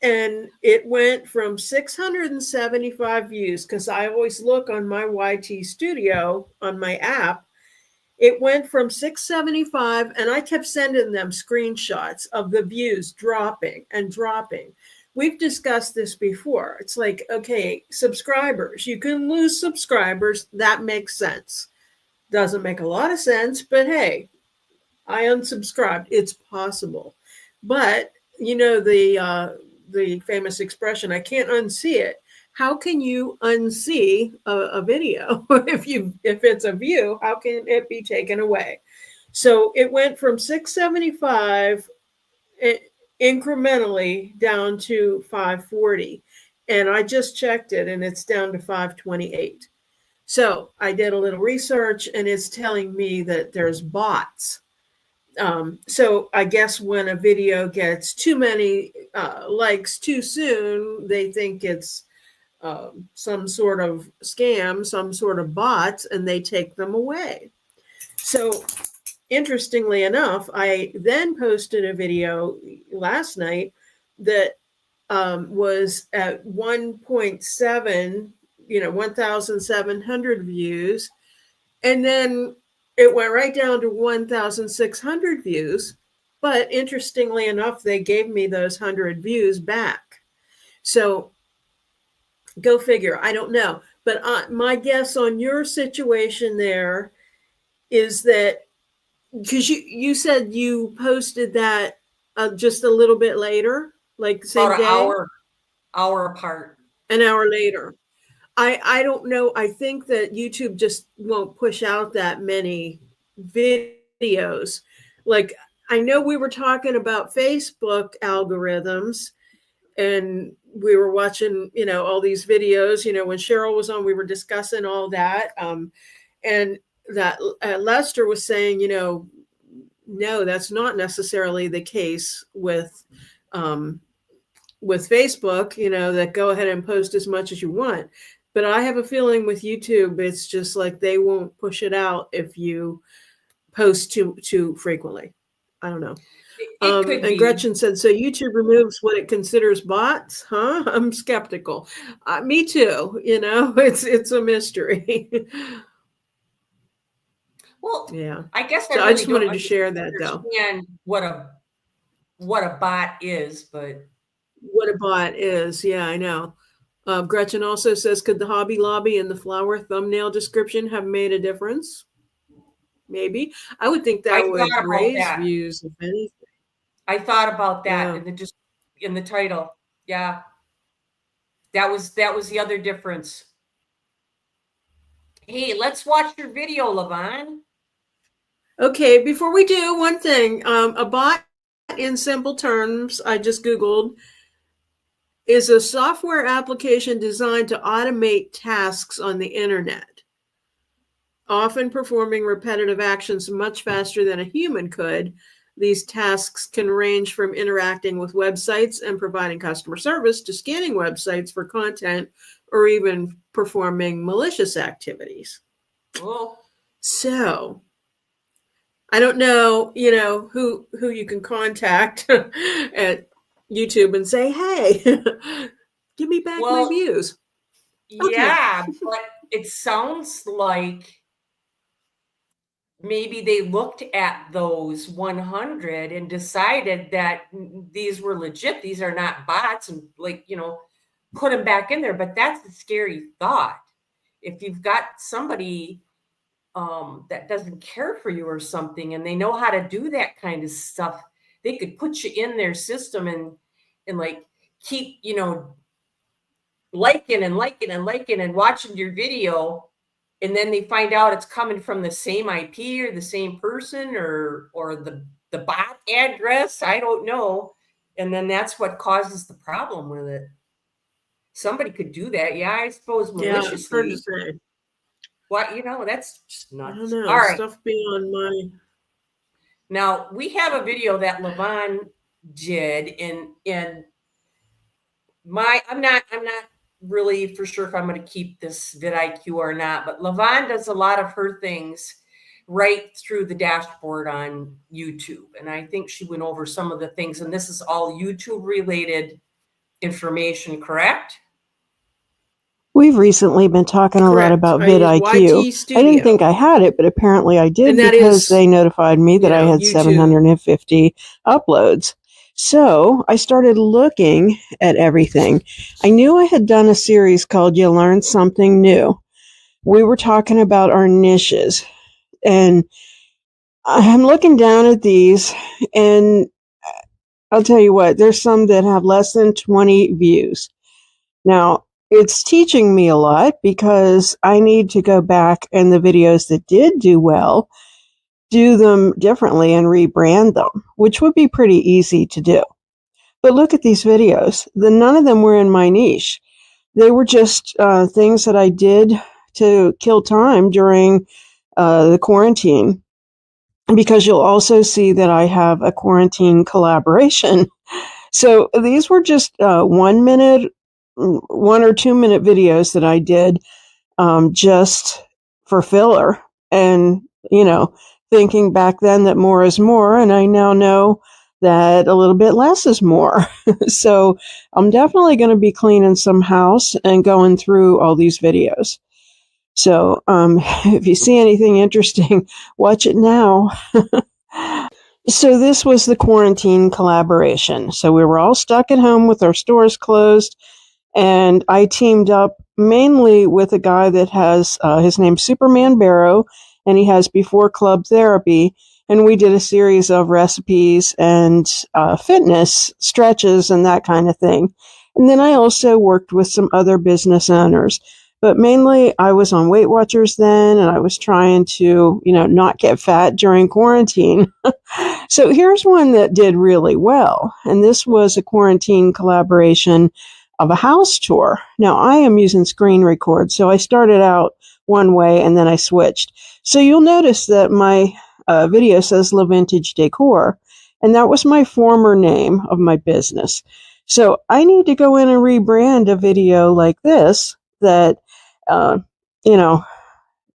[SPEAKER 2] and it went from 675 views because I always look on my YT Studio on my app. It went from 675, and I kept sending them screenshots of the views dropping and dropping. We've discussed this before. It's like, okay, subscribers, you can lose subscribers. That makes sense. Doesn't make a lot of sense, but hey, I unsubscribed. It's possible. But you know the famous expression, I can't unsee it. How can you unsee a video if it's a view? How can it be taken away? So it went from 675 incrementally down to 540, and I just checked it, and it's down to 528. So I did a little research, and it's telling me that there's bots. So I guess when a video gets too many likes too soon, they think it's some sort of scam, some sort of bots, and they take them away. So interestingly enough, I then posted a video last night that was at 1.7, 1,700 views. And then it went right down to 1,600 views. But interestingly enough, they gave me those 100 views back. So go figure. I don't know. But my guess on your situation there is that because you said you posted that just a little bit later, like same
[SPEAKER 1] about an
[SPEAKER 2] day,
[SPEAKER 1] hour apart.
[SPEAKER 2] an hour later. I don't know. I think that YouTube just won't push out that many videos. Like I know we were talking about Facebook algorithms and we were watching, all these videos, when Cheryl was on, we were discussing all that. And that Lester was saying, no, that's not necessarily the case with Facebook, that go ahead and post as much as you want. But I have a feeling with YouTube, it's just like they won't push it out if you post too frequently. I don't know.
[SPEAKER 1] It could
[SPEAKER 2] And
[SPEAKER 1] be.
[SPEAKER 2] Gretchen said, so YouTube removes what it considers bots, huh? I'm skeptical. Me too. It's a mystery.
[SPEAKER 1] Well,
[SPEAKER 2] Yeah.
[SPEAKER 1] I guess I
[SPEAKER 2] So I
[SPEAKER 1] really
[SPEAKER 2] just
[SPEAKER 1] don't
[SPEAKER 2] wanted to share that though.
[SPEAKER 1] understand what a bot is, but
[SPEAKER 2] What a bot is. Yeah, I know. Gretchen also says, could the Hobby Lobby and the flower thumbnail description have made a difference? Maybe. I would think
[SPEAKER 1] I
[SPEAKER 2] that would
[SPEAKER 1] thought about
[SPEAKER 2] raise
[SPEAKER 1] that.
[SPEAKER 2] views, if anything.
[SPEAKER 1] I thought about that
[SPEAKER 2] Yeah.
[SPEAKER 1] in the title. Yeah. That was the other difference. Hey, let's watch your video, Levon.
[SPEAKER 2] Okay, before we do, one thing. A bot, in simple terms, I just Googled, is a software application designed to automate tasks on the internet, often performing repetitive actions much faster than a human could. These tasks can range from interacting with websites and providing customer service to scanning websites for content or even performing malicious activities.
[SPEAKER 1] Oh,
[SPEAKER 2] So I don't know, who you can contact at YouTube and say, hey, give me back my
[SPEAKER 1] well,
[SPEAKER 2] views. Okay.
[SPEAKER 1] yeah, but it sounds like maybe they looked at those 100 and decided that these were legit. These are not bots, and put them back in there. But that's a scary thought. If you've got somebody that doesn't care for you or something, and they know how to do that kind of stuff, they could put you in their system and like keep, liking and liking and liking and watching your video, and then they find out it's coming from the same IP or the same person or the bot address. I don't know. And then that's what causes the problem with it. Somebody could do that. Yeah, I suppose maliciously.
[SPEAKER 2] It's hard to say.
[SPEAKER 1] What, that's just nuts.
[SPEAKER 2] I don't know.
[SPEAKER 1] All right.
[SPEAKER 2] Stuff beyond my.
[SPEAKER 1] Now we have a video that Levon did, and I'm not really for sure if I'm going to keep this Vid IQ or not, but Levon does a lot of her things right through the dashboard on YouTube. And I think she went over some of the things, and this is all YouTube related information, correct?
[SPEAKER 3] We've recently been talking a lot about Vid IQ. I didn't think I had it, but apparently I did because they notified me that I had YouTube. 750 uploads. So I started looking at everything. I knew I had done a series called You Learn Something New. We were talking about our niches. And I'm looking down at these, and I'll tell you what, there's some that have less than 20 views. Now, it's teaching me a lot because I need to go back and the videos that did do well, do them differently and rebrand them, which would be pretty easy to do. But look at these videos. None of them were in my niche. They were just things that I did to kill time during the quarantine, because you'll also see that I have a quarantine collaboration. So these were just 1 minute, 1 or 2 minute videos that I did just for filler. And, thinking back then that more is more, and I now know that a little bit less is more. So I'm definitely going to be cleaning some house and going through all these videos. So if you see anything interesting, watch it now. So this was the quarantine collaboration. So we were all stuck at home with our stores closed, and I teamed up mainly with a guy that has, his name's Superman Barrow, and he has Before Club Therapy, and we did a series of recipes and fitness stretches and that kind of thing. And then I also worked with some other business owners. But mainly I was on Weight Watchers then, and I was trying to, not get fat during quarantine. So here's one that did really well. And this was a quarantine collaboration of a house tour. Now I am using screen record. So I started out one way and then I switched. So you'll notice that my video says La Vintage Decor, and that was my former name of my business. So I need to go in and rebrand a video like this that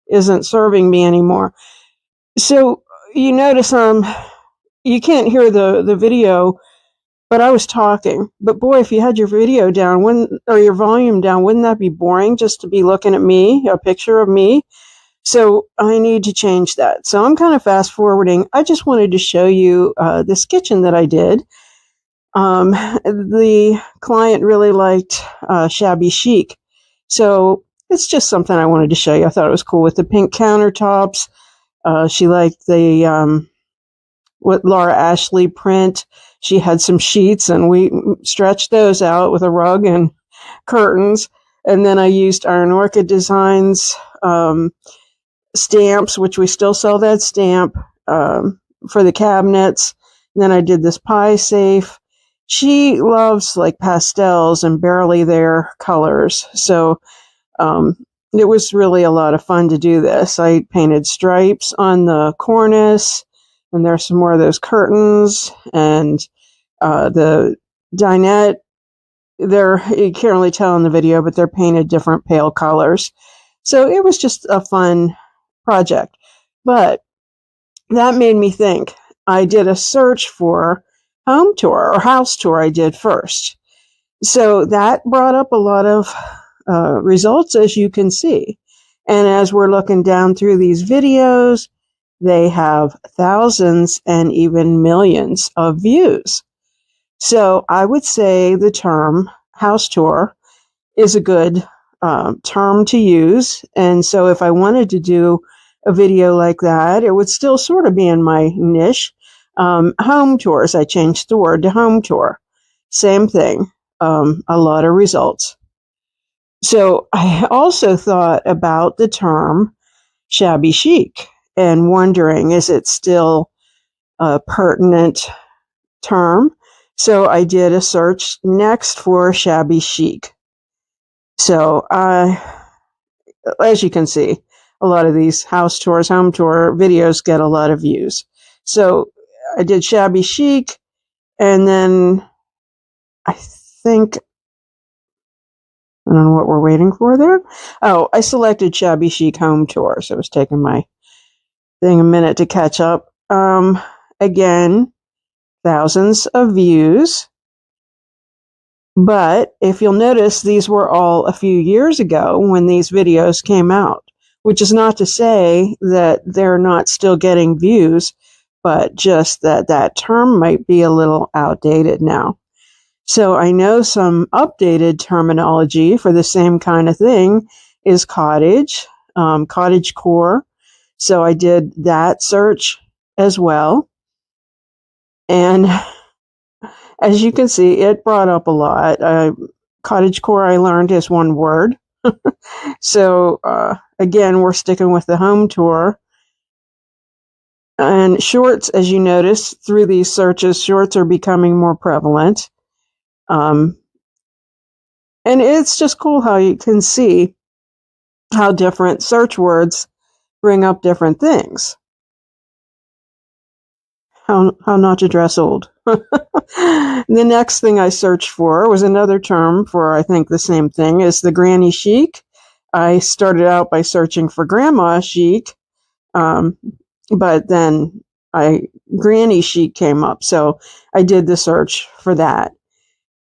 [SPEAKER 3] isn't serving me anymore. So you notice you can't hear the video, but I was talking. But boy, if you had your video down, or your volume down, wouldn't that be boring just to be looking at me, a picture of me? So I need to change that. So I'm kind of fast forwarding. I just wanted to show you this kitchen that I did. The client really liked shabby chic. So it's just something I wanted to show you. I thought it was cool with the pink countertops. She liked the what Laura Ashley print. She had some sheets, and we stretched those out with a rug and curtains. And then I used Iron Orchid Designs stamps, which we still sell that stamp for the cabinets. And then I did this pie safe. She loves like pastels and barely there colors. So it was really a lot of fun to do this. I painted stripes on the cornice, and there's some more of those curtains, and the dinette, you can't really tell in the video, but they're painted different pale colors. So it was just a fun project. But that made me think. I did a search for home tour or house tour I did first. So that brought up a lot of results, as you can see. And as we're looking down through these videos, they have thousands and even millions of views. So I would say the term house tour is a good term to use. And so if I wanted to do a video like that, it would still sort of be in my niche. Home tours, I changed the word to home tour. Same thing, a lot of results. So I also thought about the term shabby chic and wondering, is it still a pertinent term? So I did a search next for shabby chic. So as you can see, a lot of these house tours, home tour videos get a lot of views. So I did shabby chic, and then I think, I don't know what we're waiting for there. Oh, I selected shabby chic home tour. So it was taking my thing a minute to catch up. Again, thousands of views. But if you'll notice, these were all a few years ago when these videos came out, which is not to say that they're not still getting views, but just that that term might be a little outdated now. So I know some updated terminology for the same kind of thing is cottage, cottage core. So I did that search as well. And as you can see, it brought up a lot. Cottage core, I learned, is one word. So again, we're sticking with the home tour. And shorts, as you notice through these searches, shorts are becoming more prevalent. And it's just cool how you can see how different search words bring up different things. How not to dress old. The next thing I searched for was another term for, I think, the same thing, is the granny chic. I started out by searching for grandma chic, but then granny chic came up. So I did the search for that.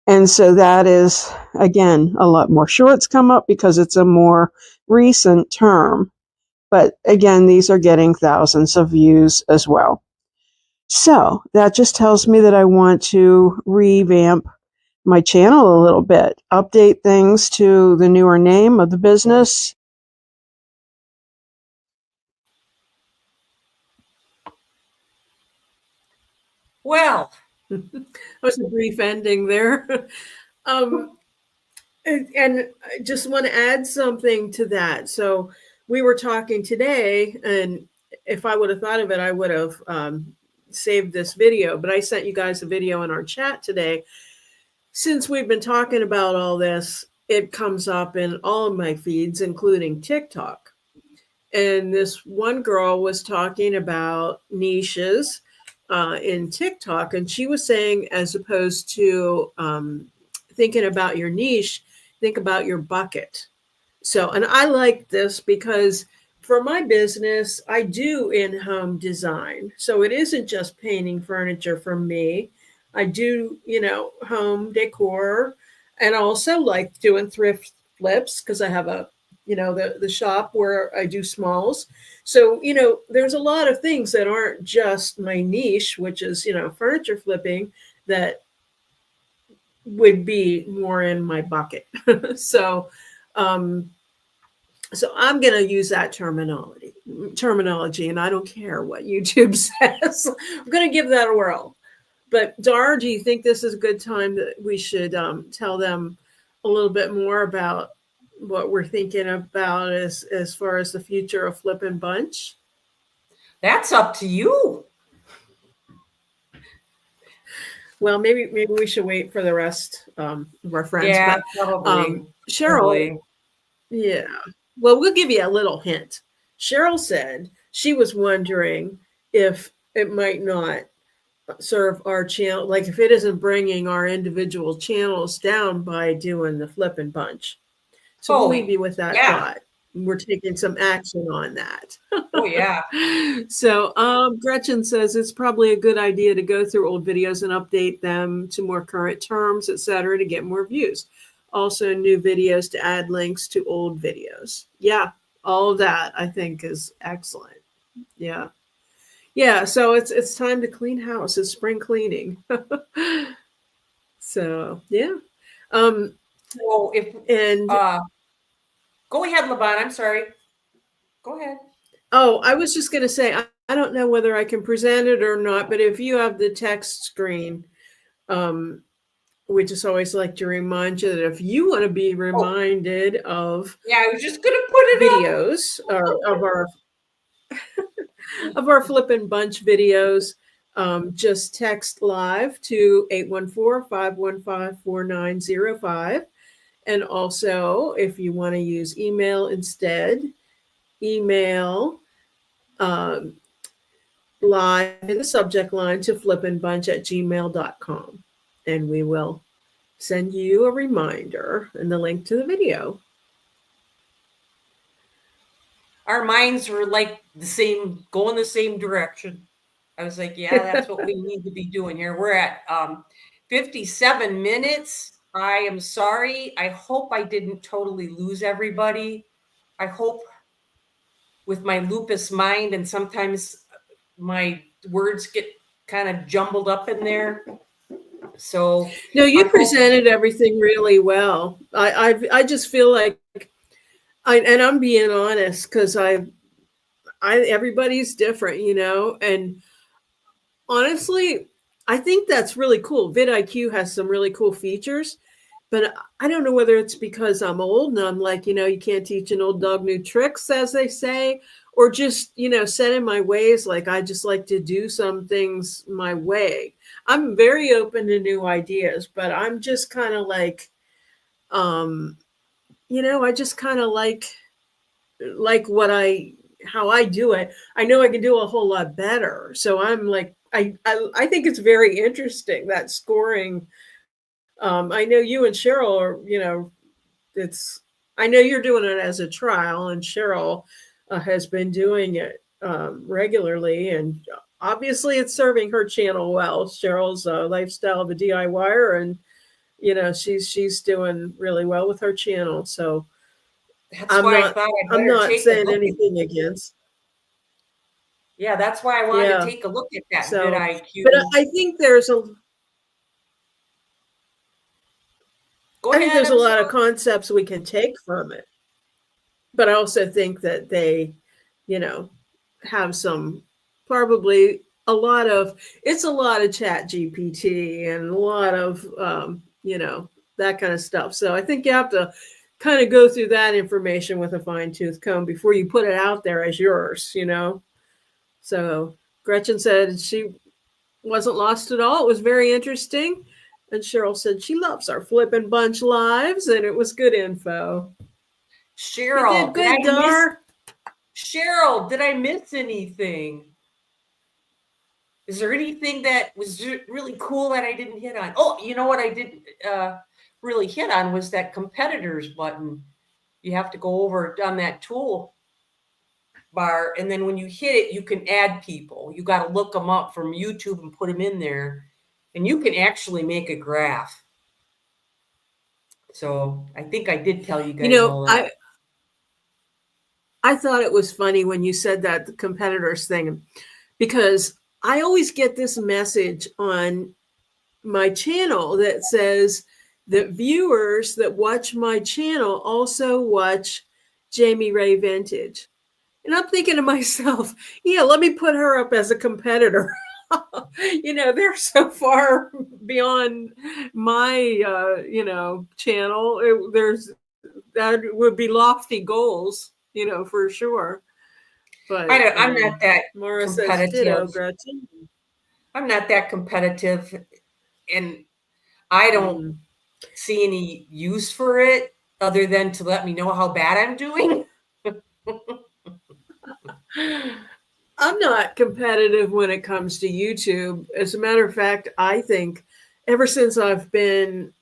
[SPEAKER 3] And so that is, again, a lot more shorts come up because it's a more recent term. But again, these are getting thousands of views as well. So that just tells me that I want to revamp my channel a little bit, update things to the newer name of the business.
[SPEAKER 1] Well,
[SPEAKER 2] that was a brief ending there. And I just want to add something to that. So we were talking today, and if I would have thought of it, I would have saved this video, but I sent you guys a video in our chat today. Since we've been talking about all this, it comes up in all of my feeds, including TikTok. And this one girl was talking about niches in TikTok, and she was saying, as opposed to thinking about your niche, think about your bucket. So, and I like this because for my business, I do in-home design. So it isn't just painting furniture for me. I do, home decor, and also like doing thrift flips because I have a, the shop where I do smalls. So, there's a lot of things that aren't just my niche, which is, furniture flipping, that would be more in my bucket. So, so I'm going to use that terminology, and I don't care what YouTube says. I'm going to give that a whirl. But Dar, do you think this is a good time that we should tell them a little bit more about what we're thinking about as far as the future of Flippin' Bunch?
[SPEAKER 1] That's up to you.
[SPEAKER 2] Well, maybe we should wait for the rest of our friends.
[SPEAKER 1] Yeah,
[SPEAKER 2] but,
[SPEAKER 1] probably.
[SPEAKER 2] Cheryl,
[SPEAKER 1] probably.
[SPEAKER 2] Yeah. Well, we'll give you a little hint. Cheryl said she was wondering if it might not serve our channel, like if it isn't bringing our individual channels down by doing the Flippin' Bunch. So we'll leave you with that thought. We're taking some action on that.
[SPEAKER 1] Oh, yeah.
[SPEAKER 2] So Gretchen says it's probably a good idea to go through old videos and update them to more current terms, etc., to get more views. Also, new videos to add links to old videos. Yeah, all of that I think is excellent. Yeah. Yeah, so it's time to clean house. It's spring cleaning. So, yeah.
[SPEAKER 1] So go ahead, Laban. I'm sorry. Go ahead.
[SPEAKER 2] Oh, I was just going to say, don't know whether I can present it or not, but if you have the text screen, we just always like to remind you that if you want to be reminded of
[SPEAKER 1] I was just gonna put it
[SPEAKER 2] videos of our Flippin' Bunch videos, just text live to 814-515-4905. And also, if you want to use email instead, email live in the subject line to flippinbunch@gmail.com. And we will send you a reminder and the link to the video.
[SPEAKER 1] Our minds were like going the same direction. I was like, yeah, that's what we need to be doing here. We're at 57 minutes. I am sorry. I hope I didn't totally lose everybody. I hope with my lupus mind, and sometimes my words get kind of jumbled up in there. So
[SPEAKER 2] no, you presented everything really well. I just feel like, and I'm being honest, because everybody's different, and honestly, I think that's really cool. Vid IQ has some really cool features, but I don't know whether it's because I'm old and I'm like, you can't teach an old dog new tricks, as they say, or just, set in my ways. Like, I just like to do some things my way. I'm very open to new ideas, but I'm just kind of like, I just kind of like how I do it. I know I can do a whole lot better. So I'm like, I think it's very interesting, that scoring. I know you and Cheryl are, I know you're doing it as a trial, and Cheryl has been doing it regularly, and obviously it's serving her channel well. Cheryl's a lifestyle of a DIYer, and she's doing really well with her channel. So I'm not saying anything against.
[SPEAKER 1] Yeah, that's why I wanted to take a look at that Vid IQ.
[SPEAKER 2] But I think there's a lot of concepts we can take from it. But I also think that they, have some, probably it's a lot of Chat GPT and a lot of, that kind of stuff. So I think you have to kind of go through that information with a fine-tooth comb before you put it out there as yours, So Gretchen said she wasn't lost at all. It was very interesting. And Cheryl said she loves our Flippin' Bunch lives, and it was good info.
[SPEAKER 1] Cheryl, Cheryl, did I miss anything? Is there anything that was really cool that I didn't hit on? Oh, you know what I didn't really hit on was that competitors button. You have to go over on that tool bar, and then when you hit it, you can add people. You got to look them up from YouTube and put them in there, and you can actually make a graph. So I think I did tell you guys all that.
[SPEAKER 2] I thought it was funny when you said that, the competitors thing, because I always get this message on my channel that says that viewers that watch my channel also watch Jamie Ray Vintage. And I'm thinking to myself, yeah, let me put her up as a competitor. They're so far beyond my, channel. That would be lofty goals, for sure. But
[SPEAKER 1] I'm not that
[SPEAKER 2] competitive.
[SPEAKER 1] I'm not that competitive, and I don't see any use for it other than to let me know how bad I'm doing.
[SPEAKER 2] I'm not competitive when it comes to YouTube. As a matter of fact, I think ever since I've been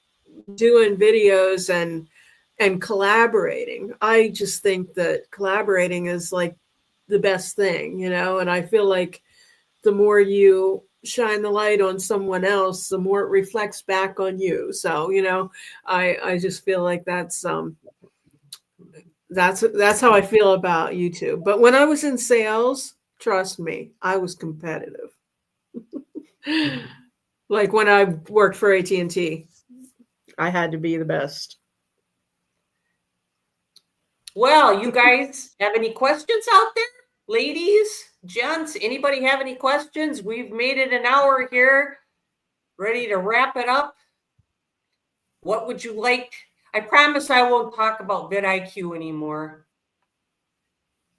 [SPEAKER 2] doing videos and collaborating, I just think that collaborating is like the best thing, and I feel like the more you shine the light on someone else, the more it reflects back on you. So, I just feel like that's how I feel about YouTube. But when I was in sales, trust me, I was competitive. Like when I worked for AT&T, I had to be the best.
[SPEAKER 1] Well, you guys have any questions out there? ladies, gents, anybody have any questions? We've made it an hour here, ready to wrap it up. What would you like? I promise I won't talk about Vid IQ anymore.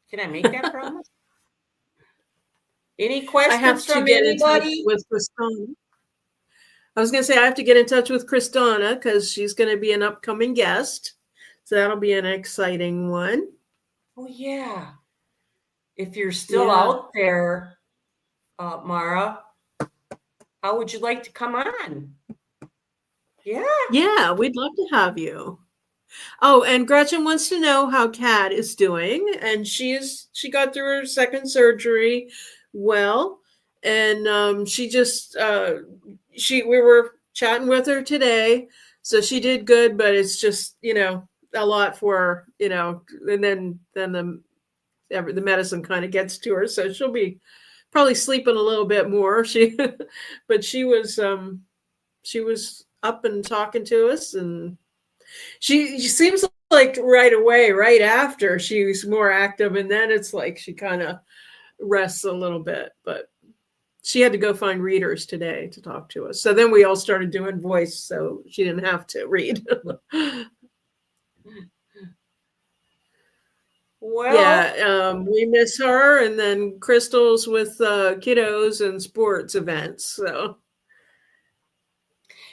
[SPEAKER 1] Can I make that promise? Any questions from anybody?
[SPEAKER 2] With Kristana. I was going to say I have to get in touch with Kristana because she's going to be an upcoming guest. So that'll be an exciting one.
[SPEAKER 1] Oh, yeah. If you're still out there, Mara, how would you like to come on? Yeah.
[SPEAKER 2] Yeah, we'd love to have you. Oh, and Gretchen wants to know how Kat is doing, and she got through her second surgery well, and she just we were chatting with her today, so she did good, but it's just a lot for her, and then the medicine kind of gets to her, so she'll be probably sleeping a little bit more. But she was up and talking to us, and she seems like right away, right after she was more active, and then it's like she kind of rests a little bit, but she had to go find readers today to talk to us. So then we all started doing voice, so she didn't have to read.
[SPEAKER 1] Well,
[SPEAKER 2] yeah, we miss her, and then Crystal's with kiddos and sports events. So,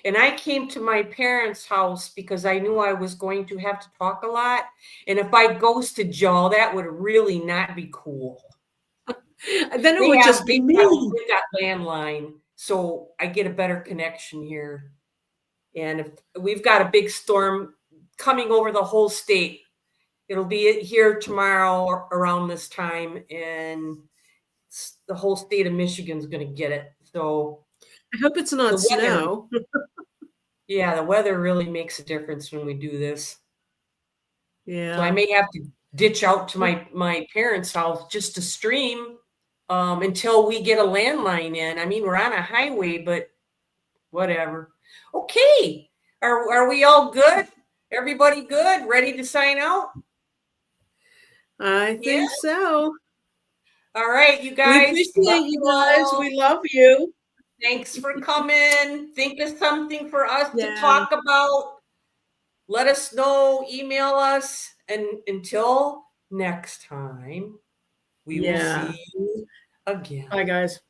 [SPEAKER 1] and I came to my parents' house because I knew I was going to have to talk a lot, and if I ghosted y'all, that would really not be cool.
[SPEAKER 2] Then it would just be me.
[SPEAKER 1] We got landline, so I get a better connection here. And if we've got a big storm coming over the whole state, it'll be here tomorrow around this time, and the whole state of Michigan's going to get it. So
[SPEAKER 2] I hope it's not snow.
[SPEAKER 1] Yeah, the weather really makes a difference when we do this.
[SPEAKER 2] Yeah.
[SPEAKER 1] So I may have to ditch out to my parents' house just to stream until we get a landline in. I mean, we're on a highway, but whatever. Okay. Are we all good? Everybody good? Ready to sign out?
[SPEAKER 2] I think so.
[SPEAKER 1] All right, you guys.
[SPEAKER 2] We appreciate you guys. We love you.
[SPEAKER 1] Thanks for coming. Think of something for us to talk about. Let us know. Email us. And until next time, we will see you again.
[SPEAKER 2] Bye, guys.